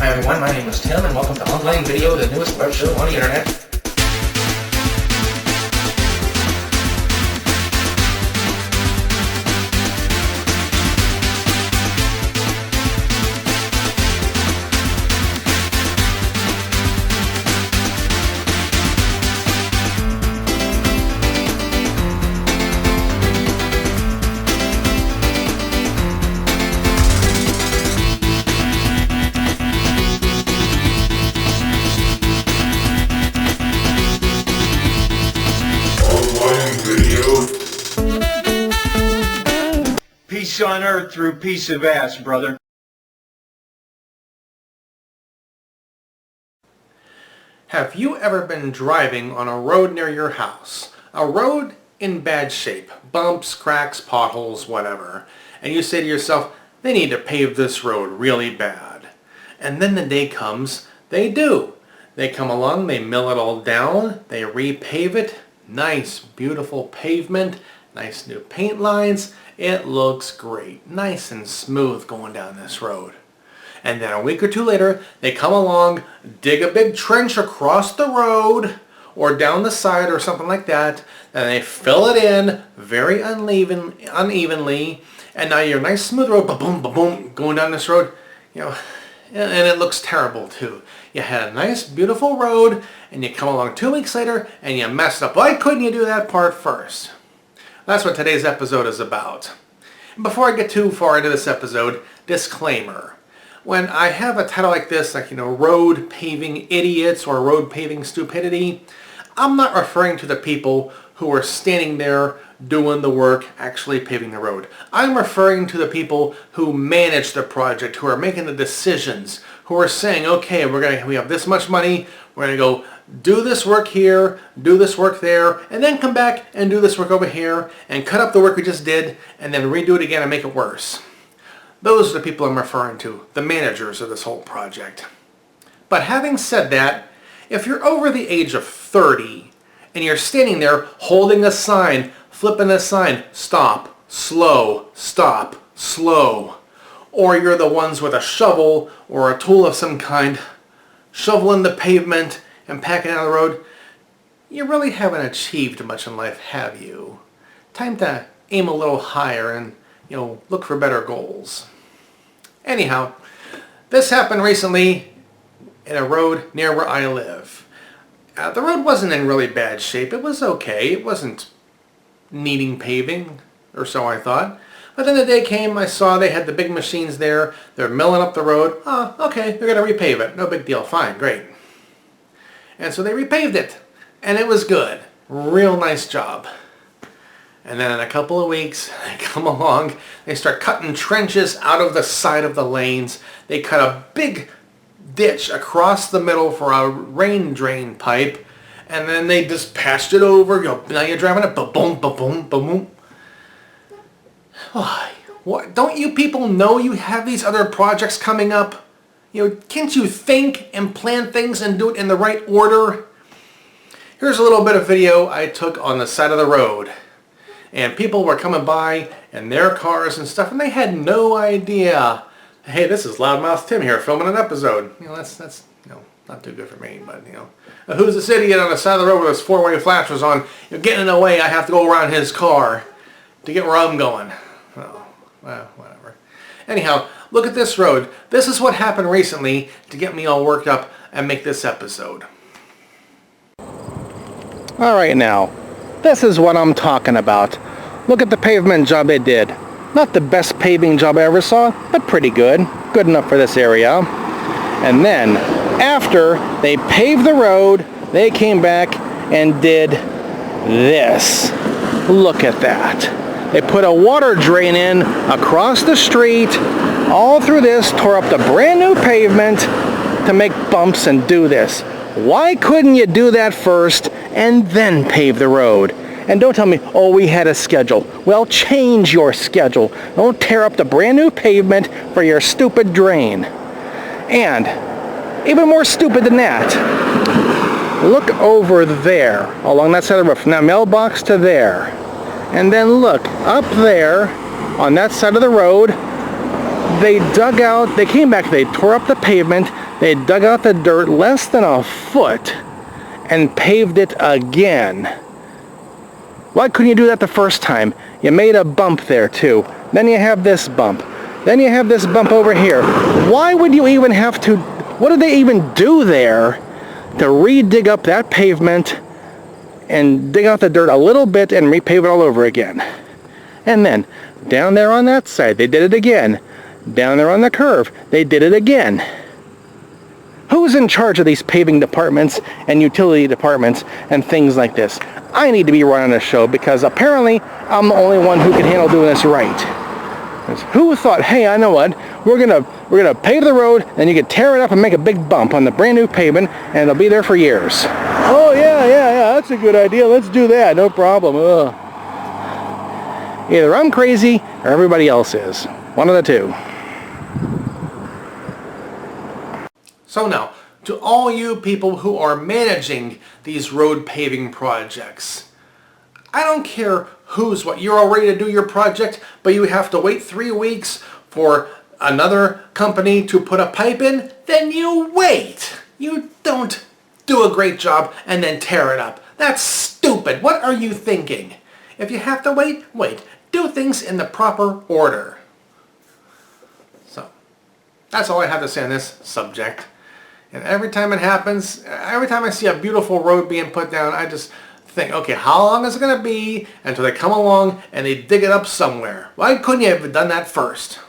Hi everyone, my name is Tim and welcome to Online Video, the newest web show on the internet. Peace on earth through piece of ass, brother. Have you ever been driving on a road near your house? A road in bad shape, bumps, cracks, potholes, whatever. And you say to yourself, they need to pave this road really bad. And then the day comes, they do. They come along, they mill it all down, they repave it. Nice, beautiful pavement, nice new paint lines. It looks great, nice and smooth going down this road. And then a week or two later, they come along, dig a big trench across the road or down the side or something like that, and they fill it in very unevenly, and now your nice smooth road, ba-boom, ba-boom, going down this road, you know, and it looks terrible too. You had a nice, beautiful road, and you come along 2 weeks later, and you messed up. Why couldn't you do that part first? That's what today's episode is about. And before I get too far into this episode, disclaimer. When I have a title like this, like, road paving idiots or road paving stupidity, I'm not referring to the people who are standing there doing the work, actually paving the road. I'm referring to the people who manage the project, who are making the decisions, who are saying, okay, we have this much money, we're going to go do this work here, do this work there, and then come back and do this work over here, and cut up the work we just did, and then redo it again and make it worse. Those are the people I'm referring to, the managers of this whole project. But having said that, if you're over the age of 30, and you're standing there holding a sign, flipping a sign, stop, slow, or you're the ones with a shovel or a tool of some kind, shoveling the pavement and packing out the road, you really haven't achieved much in life, have you? Time to aim a little higher and, look for better goals. Anyhow, this happened recently in a road near where I live. The road wasn't in really bad shape. It was okay. It wasn't needing paving, or so I thought. But then the day came, I saw they had the big machines there. They're milling up the road. Oh, okay, they're going to repave it. No big deal. Fine, great. And so they repaved it. And it was good. Real nice job. And then in a couple of weeks, they come along. They start cutting trenches out of the side of the lanes. They cut a big ditch across the middle for a rain drain pipe. And then they just patched it over. Now you're driving it. Ba-boom, ba-boom, ba-boom. Why? What? Don't you people know you have these other projects coming up? Can't you think and plan things and do it in the right order? Here's a little bit of video I took on the side of the road. And people were coming by in their cars and stuff, and they had no idea. Hey, this is Loudmouth Tim here filming an episode. That's not too good for me, but who's this idiot on the side of the road with his four-way flashers on? Getting in the way, I have to go around his car to get where I'm going. Oh, well, whatever. Anyhow, look at this road. This is what happened recently to get me all worked up and make this episode. All right, now, this is what I'm talking about. Look at the pavement job they did. Not the best paving job I ever saw, but pretty good. Good enough for this area. And then, after they paved the road, they came back and did this. Look at that. They put a water drain in across the street, all through this, tore up the brand new pavement to make bumps and do this. Why couldn't you do that first and then pave the road? And don't tell me, oh, we had a schedule. Well, change your schedule. Don't tear up the brand new pavement for your stupid drain. And even more stupid than that, look over there, along that side of the roof, from that mailbox to there. And then look, up there, on that side of the road, they dug out, they came back, they tore up the pavement, They dug out the dirt less than a foot and paved it again. Why couldn't you do that the first time? You made a bump there too. Then you have this bump. Then you have this bump over here. Why would you even have to, what did they even do there to re-dig up that pavement and dig out the dirt a little bit and repave it all over again? And then down there on that side, they did it again. Down there on the curve, they did it again. Who's in charge of these paving departments and utility departments and things like this? I need to be running a show because apparently I'm the only one who can handle doing this right. Who thought, hey, I know what, we're gonna pave the road and you can tear it up and make a big bump on the brand new pavement and it'll be there for years. Oh yeah, that's a good idea. Let's do that, no problem. Ugh. Either I'm crazy or everybody else is. One of the two. So now, to all you people who are managing these road paving projects, I don't care who's what. You're all ready to do your project, but you have to wait 3 weeks for another company to put a pipe in, then you wait. You don't do a great job and then tear it up. That's stupid. What are you thinking? If you have to wait, wait. Do things in the proper order. So, that's all I have to say on this subject. And every time it happens, every time I see a beautiful road being put down, I just think, okay, how long is it going to be until they come along and they dig it up somewhere? Why couldn't you have done that first?